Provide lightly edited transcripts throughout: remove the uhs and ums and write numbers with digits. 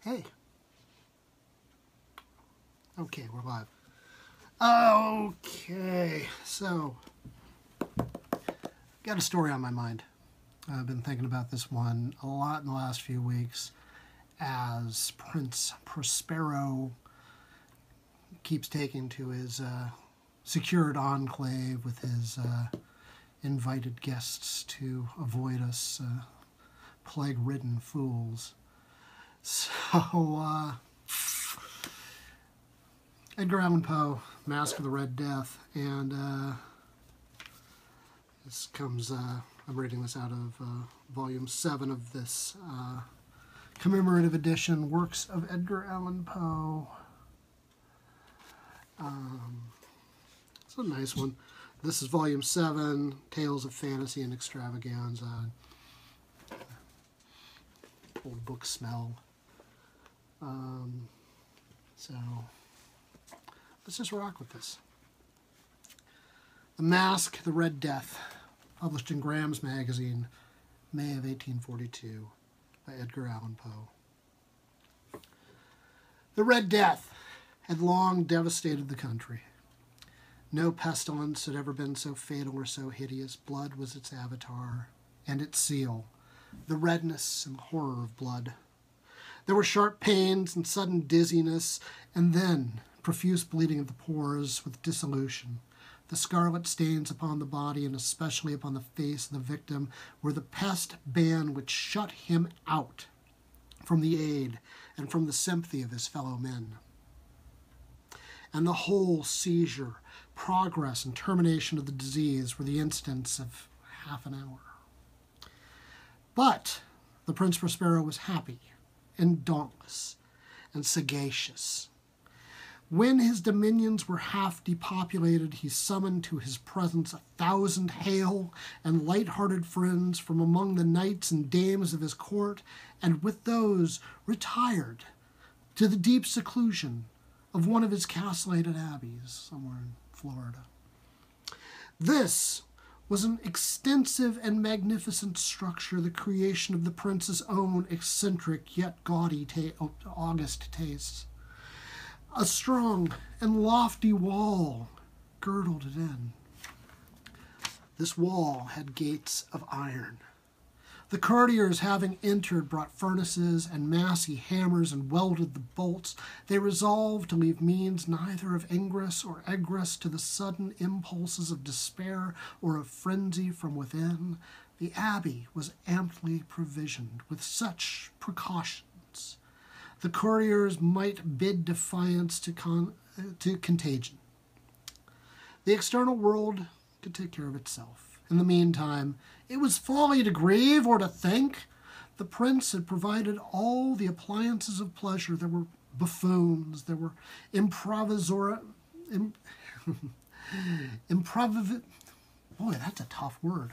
Hey. Okay, we're live. Okay, so got a story on my mind. I've been thinking about this one a lot in the last few weeks as Prince Prospero keeps taking to his secured enclave with his invited guests to avoid us plague-ridden fools. So, Edgar Allan Poe, Masque of the Red Death, and this comes, I'm reading this out of volume 7 of this commemorative edition, Works of Edgar Allan Poe. It's a nice one. This is volume 7, Tales of Fantasy and Extravaganza. Old book smell. So let's just rock with this. The Masque, the Red Death, published in Graham's Magazine, May of 1842, by Edgar Allan Poe. The Red Death had long devastated the country. No pestilence had ever been so fatal or so hideous. Blood was its avatar and its seal, the redness and horror of blood. There were sharp pains and sudden dizziness, and then profuse bleeding of the pores with dissolution. The scarlet stains upon the body, and especially upon the face of the victim, were the pest ban which shut him out from the aid and from the sympathy of his fellow men. And the whole seizure, progress, and termination of the disease were the instants of half an hour. But the Prince Prospero was happy and dauntless and sagacious. When his dominions were half depopulated, he summoned to his presence 1,000 hale and light-hearted friends from among the knights and dames of his court, and with those retired to the deep seclusion of one of his castellated abbeys somewhere in Florida. This was an extensive and magnificent structure, the creation of the prince's own eccentric yet gaudy august tastes. A strong and lofty wall girdled it in. This wall had gates of iron. The courtiers, having entered, brought furnaces and massy hammers and welded the bolts. They resolved to leave means neither of ingress or egress to the sudden impulses of despair or of frenzy from within. The abbey was amply provisioned with such precautions. The courtiers might bid defiance to contagion. The external world could take care of itself. In the meantime, it was folly to grieve or to think. The prince had provided all the appliances of pleasure. There were buffoons, there were boy, that's a tough word.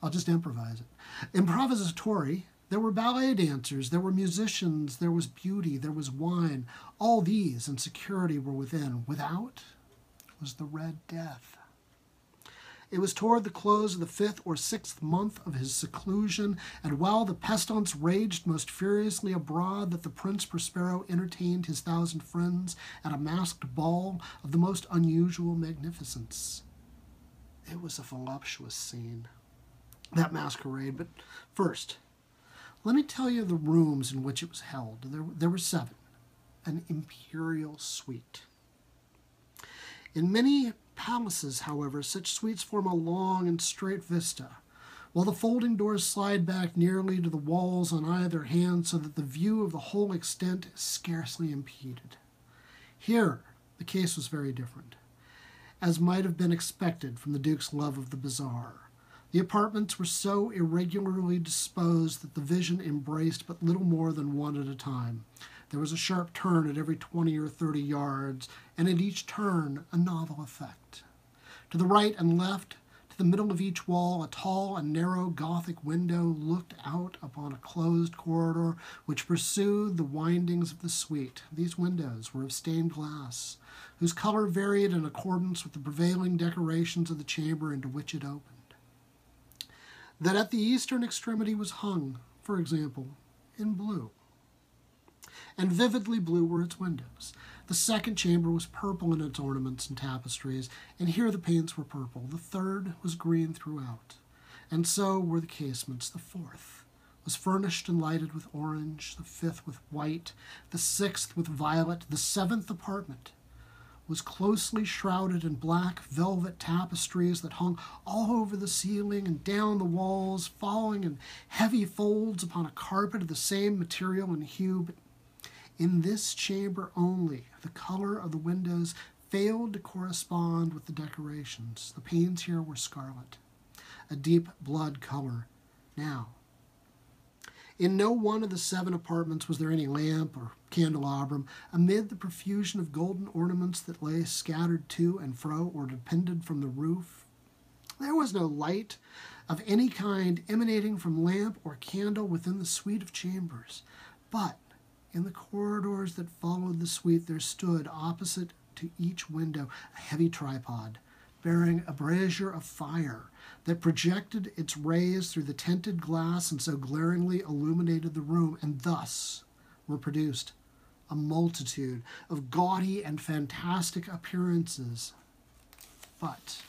I'll just improvise it. Improvisatori. There were ballet dancers, there were musicians, there was beauty, there was wine. All these and security were within. Without was the Red Death. It was toward the close of the 5th or 6th month of his seclusion, and while the pestilence raged most furiously abroad, that the Prince Prospero entertained his 1,000 friends at a masked ball of the most unusual magnificence. It was a voluptuous scene, that masquerade. But first, let me tell you the rooms in which it was held. There were 7, an imperial suite. In many palaces, however, such suites form a long and straight vista, while the folding doors slide back nearly to the walls on either hand, so that the view of the whole extent is scarcely impeded. Here, the case was very different, as might have been expected from the Duke's love of the bizarre. The apartments were so irregularly disposed that the vision embraced but little more than one at a time. There was a sharp turn at every 20 or 30 yards, and at each turn a novel effect. To the right and left, to the middle of each wall, a tall and narrow Gothic window looked out upon a closed corridor which pursued the windings of the suite. These windows were of stained glass, whose color varied in accordance with the prevailing decorations of the chamber into which it opened. That at the eastern extremity was hung, for example, in blue. And vividly blue were its windows. The second chamber was purple in its ornaments and tapestries, and here the panes were purple. The third was green throughout, and so were the casements. The fourth was furnished and lighted with orange, the fifth with white, the sixth with violet. The seventh apartment was closely shrouded in black velvet tapestries that hung all over the ceiling and down the walls, falling in heavy folds upon a carpet of the same material and hue. But in this chamber only, the color of the windows failed to correspond with the decorations. The panes here were scarlet, a deep blood color now. In no one of the 7 apartments was there any lamp or candelabrum. Amid the profusion of golden ornaments that lay scattered to and fro or depended from the roof, there was no light of any kind emanating from lamp or candle within the suite of chambers. But in the corridors that followed the suite there stood, opposite to each window, a heavy tripod bearing a brazier of fire that projected its rays through the tinted glass and so glaringly illuminated the room, and thus were produced a multitude of gaudy and fantastic appearances. But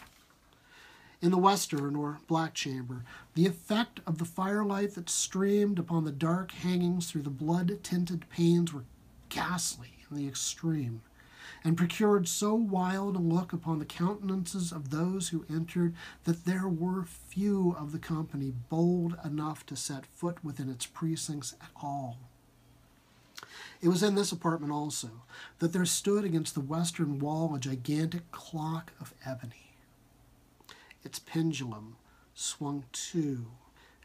in the western or black chamber, the effect of the firelight that streamed upon the dark hangings through the blood-tinted panes were ghastly in the extreme, and procured so wild a look upon the countenances of those who entered that there were few of the company bold enough to set foot within its precincts at all. It was in this apartment also that there stood against the western wall a gigantic clock of ebony. Its pendulum swung to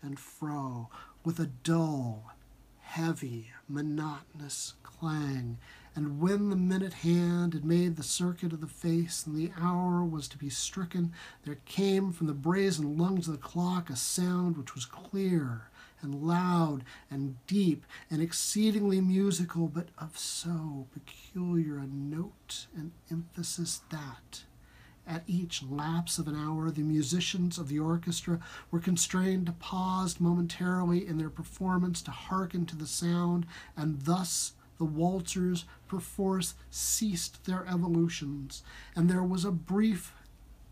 and fro with a dull, heavy, monotonous clang, and when the minute hand had made the circuit of the face and the hour was to be stricken, there came from the brazen lungs of the clock a sound which was clear and loud and deep and exceedingly musical, but of so peculiar a note and emphasis that, at each lapse of an hour, the musicians of the orchestra were constrained to pause momentarily in their performance to hearken to the sound, and thus the waltzers perforce ceased their evolutions, and there was a brief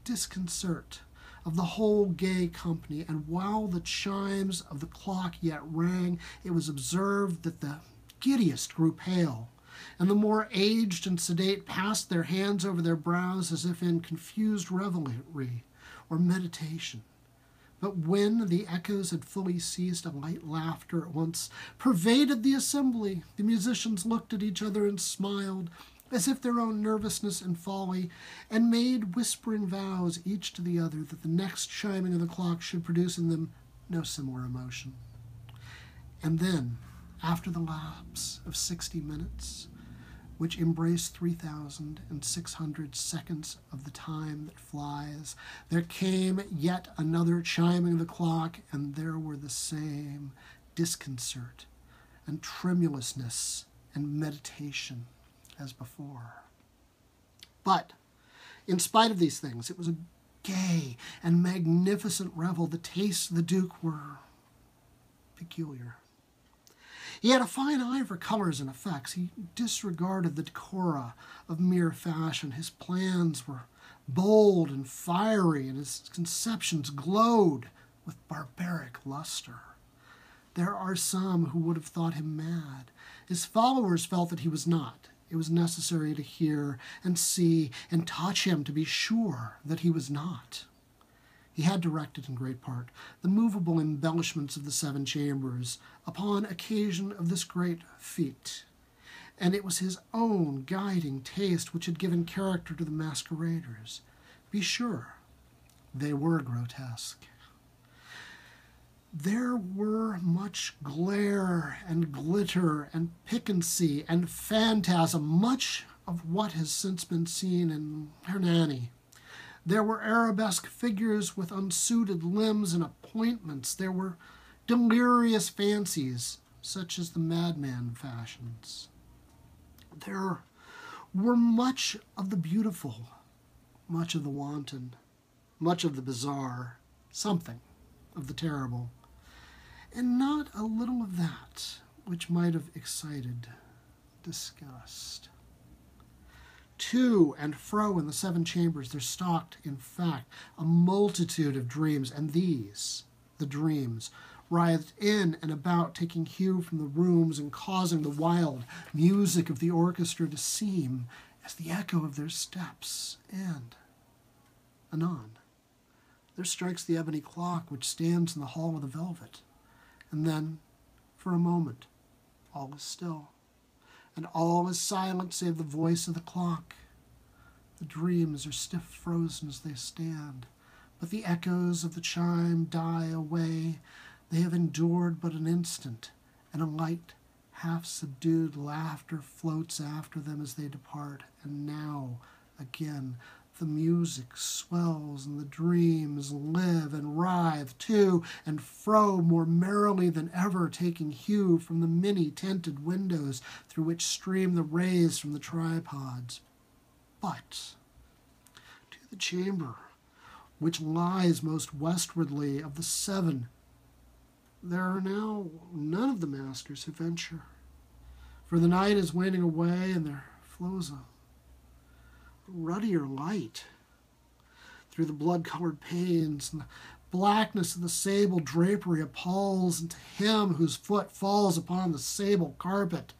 disconcert of the whole gay company, and while the chimes of the clock yet rang, it was observed that the giddiest grew pale, and the more aged and sedate passed their hands over their brows as if in confused revelry or meditation. But when the echoes had fully ceased, a light laughter at once pervaded the assembly. The musicians looked at each other and smiled, as if their own nervousness and folly, and made whispering vows, each to the other, that the next chiming of the clock should produce in them no similar emotion. And then, after the lapse of 60 minutes, which embrace 3,600 seconds of the time that flies, there came yet another chiming of the clock, and there were the same disconcert and tremulousness and meditation as before. But in spite of these things, it was a gay and magnificent revel. The tastes of the Duke were peculiar. He had a fine eye for colors and effects. He disregarded the decora of mere fashion. His plans were bold and fiery, and his conceptions glowed with barbaric luster. There are some who would have thought him mad. His followers felt that he was not. It was necessary to hear and see and touch him to be sure that he was not. He had directed in great part the movable embellishments of the 7 chambers upon occasion of this great fete, and it was his own guiding taste which had given character to the masqueraders. Be sure, they were grotesque. There were much glare and glitter and piquancy and phantasm, much of what has since been seen in Hernani. There were arabesque figures with unsuited limbs and appointments. There were delirious fancies, such as the madman fashions. There were much of the beautiful, much of the wanton, much of the bizarre, something of the terrible, and not a little of that which might have excited disgust. To and fro in the seven chambers there stalked, in fact, a multitude of dreams, and these, the dreams, writhed in and about, taking hue from the rooms and causing the wild music of the orchestra to seem as the echo of their steps. And, anon, there strikes the ebony clock which stands in the hall of the velvet, and then, for a moment, all is still, and all is silent save the voice of the clock. The dreams are stiff frozen as they stand, but the echoes of the chime die away. They have endured but an instant, and a light, half-subdued laughter floats after them as they depart. And now, again, the music swells, and the dreams live and writhe to and fro more merrily than ever, taking hue from the many tinted windows through which stream the rays from the tripods. But to the chamber which lies most westwardly of the seven, there are now none of the maskers who venture, for the night is waning away, and there flows a ruddier light through the blood-colored panes, and the blackness of the sable drapery appalls, and to him whose foot falls upon the sable carpet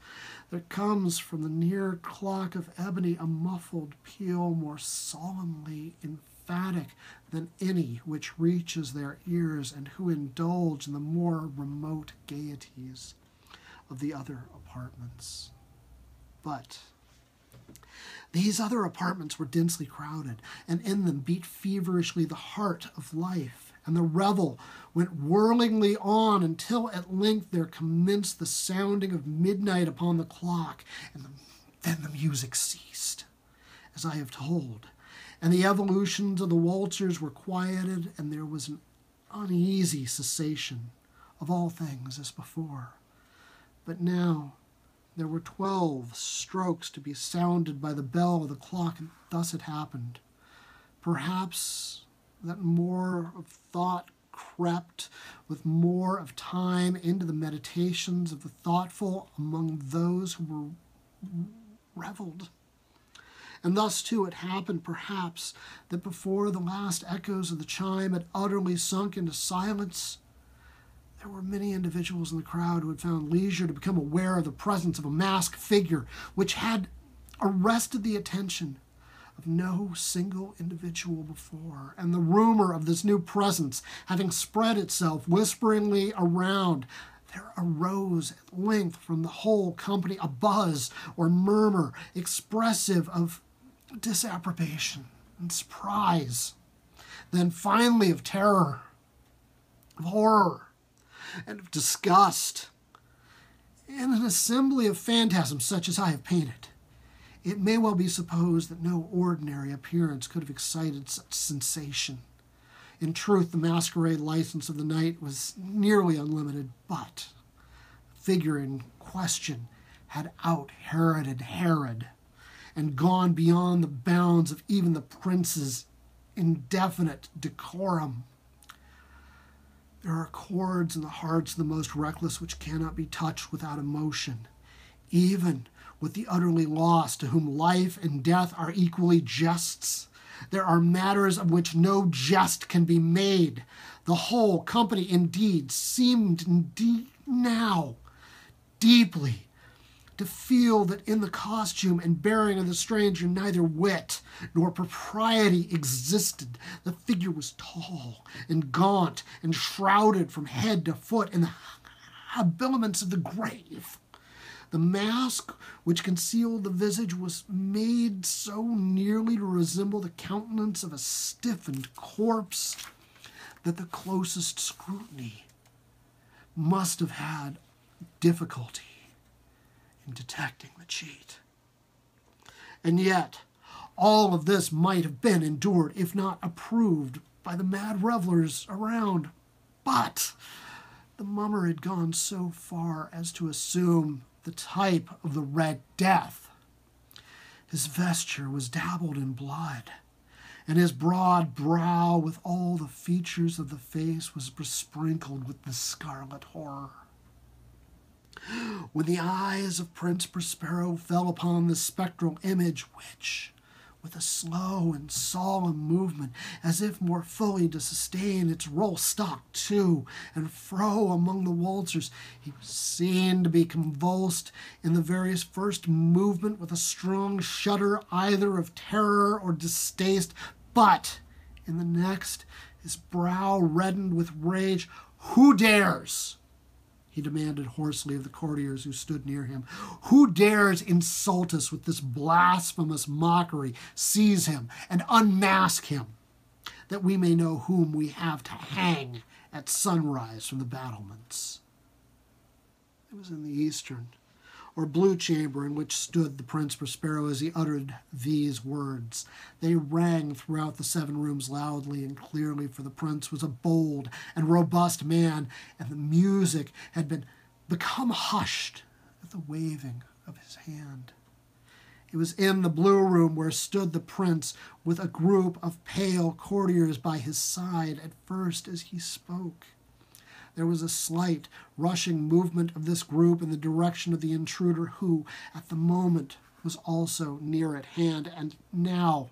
there comes from the near clock of ebony a muffled peal more solemnly emphatic than any which reaches their ears, and who indulge in the more remote gaieties of the other apartments. But these other apartments were densely crowded, and in them beat feverishly the heart of life, and the revel went whirlingly on until at length there commenced the sounding of midnight upon the clock, and then the music ceased, as I have told, and the evolutions of the waltzers were quieted, and there was an uneasy cessation of all things as before. But now there were 12 strokes to be sounded by the bell of the clock, and thus it happened. Perhaps that more of thought crept with more of time into the meditations of the thoughtful among those who were reveled. And thus, too, it happened, perhaps, that before the last echoes of the chime had utterly sunk into silence, there were many individuals in the crowd who had found leisure to become aware of the presence of a masked figure which had arrested the attention of no single individual before. And the rumor of this new presence having spread itself whisperingly around, there arose at length from the whole company a buzz or murmur expressive of disapprobation and surprise, then finally of terror, of horror, and of disgust, and an assembly of phantasms such as I have painted. It may well be supposed that no ordinary appearance could have excited such sensation. In truth, the masquerade license of the night was nearly unlimited, but the figure in question had out-Heroded Herod, and gone beyond the bounds of even the prince's indefinite decorum. There are chords in the hearts of the most reckless which cannot be touched without emotion, even with the utterly lost, to whom life and death are equally jests. There are matters of which no jest can be made. The whole company, indeed, seemed now deeply to feel that in the costume and bearing of the stranger neither wit nor propriety existed. The figure was tall and gaunt and shrouded from head to foot in the habiliments of the grave. The mask which concealed the visage was made so nearly to resemble the countenance of a stiffened corpse that the closest scrutiny must have had difficulty in detecting the cheat. And yet, all of this might have been endured, if not approved, by the mad revelers around. But the mummer had gone so far as to assume the type of the Red Death. His vesture was dabbled in blood, and his broad brow, with all the features of the face, was besprinkled with the scarlet horror. When the eyes of Prince Prospero fell upon the spectral image, which, with a slow and solemn movement, as if more fully to sustain its roll, stalked to and fro among the waltzers, he was seen to be convulsed in the very first movement with a strong shudder either of terror or distaste, but in the next his brow reddened with rage. "Who dares?" he demanded hoarsely of the courtiers who stood near him. "Who dares insult us with this blasphemous mockery? Seize him and unmask him, that we may know whom we have to hang at sunrise from the battlements." It was in the eastern, or blue chamber in which stood the Prince Prospero as he uttered these words. They rang throughout the 7 rooms loudly and clearly, for the prince was a bold and robust man, and the music had become hushed at the waving of his hand. It was in the blue room where stood the prince with a group of pale courtiers by his side at first as he spoke. There was a slight, rushing movement of this group in the direction of the intruder who, at the moment, was also near at hand, and now,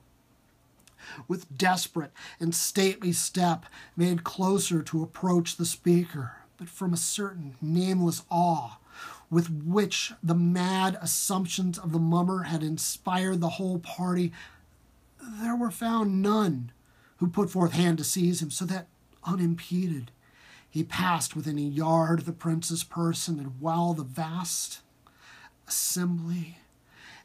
with desperate and stately step, made closer to approach the speaker, but from a certain nameless awe with which the mad assumptions of the mummer had inspired the whole party, there were found none who put forth hand to seize him, so that, unimpeded, he passed within a yard of the prince's person, and while the vast assembly,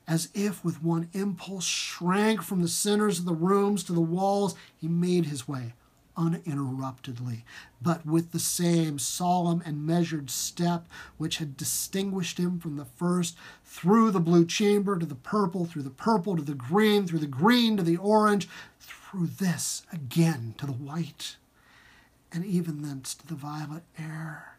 as if with one impulse, shrank from the centers of the rooms to the walls, he made his way uninterruptedly, but with the same solemn and measured step which had distinguished him from the first, through the blue chamber to the purple, through the purple to the green, through the green to the orange, through this again to the white, and even thence to the violet air.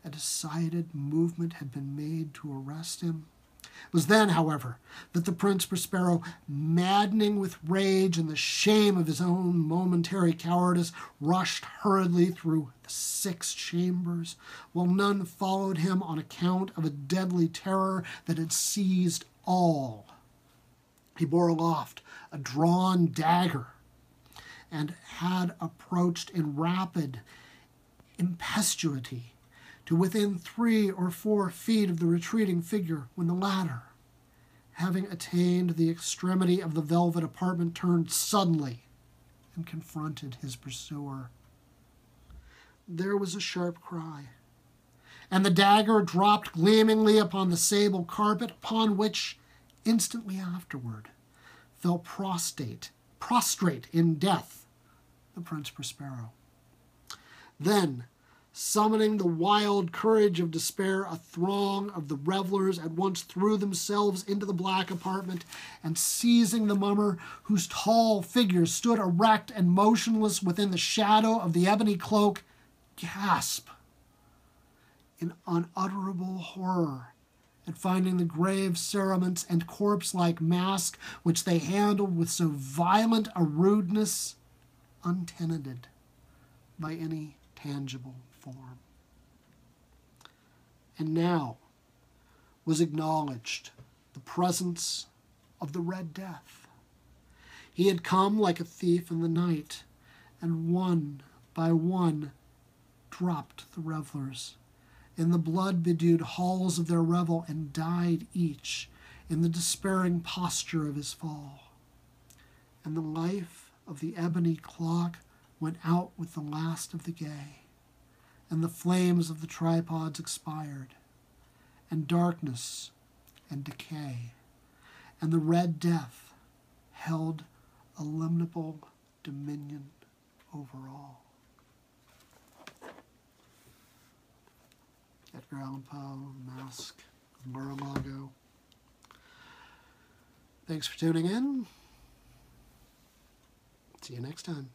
A decided movement had been made to arrest him. It was then, however, that the Prince Prospero, maddening with rage and the shame of his own momentary cowardice, rushed hurriedly through the 6 chambers, while none followed him on account of a deadly terror that had seized all. He bore aloft a drawn dagger, and had approached in rapid impetuosity to within 3 or 4 feet of the retreating figure, when the latter, having attained the extremity of the velvet apartment, turned suddenly and confronted his pursuer. There was a sharp cry, and the dagger dropped gleamingly upon the sable carpet, upon which, instantly afterward, fell prostrate in death, the Prince Prospero. Then, summoning the wild courage of despair, a throng of the revelers at once threw themselves into the black apartment, and seizing the mummer, whose tall figure stood erect and motionless within the shadow of the ebony cloak, gasped in unutterable horror at finding the grave cerements and corpse-like mask which they handled with so violent a rudeness untenanted by any tangible form. And now was acknowledged the presence of the Red Death. He had come like a thief in the night, and one by one dropped the revelers in the blood-bedewed halls of their revel, and died each in the despairing posture of his fall. And the life of the ebony clock went out with the last of the gay, and the flames of the tripods expired, and darkness and decay, and the Red Death held illimitable dominion over all. Edgar Allan Poe, Masque of Mar-a-Lago. Thanks for tuning in. See you next time.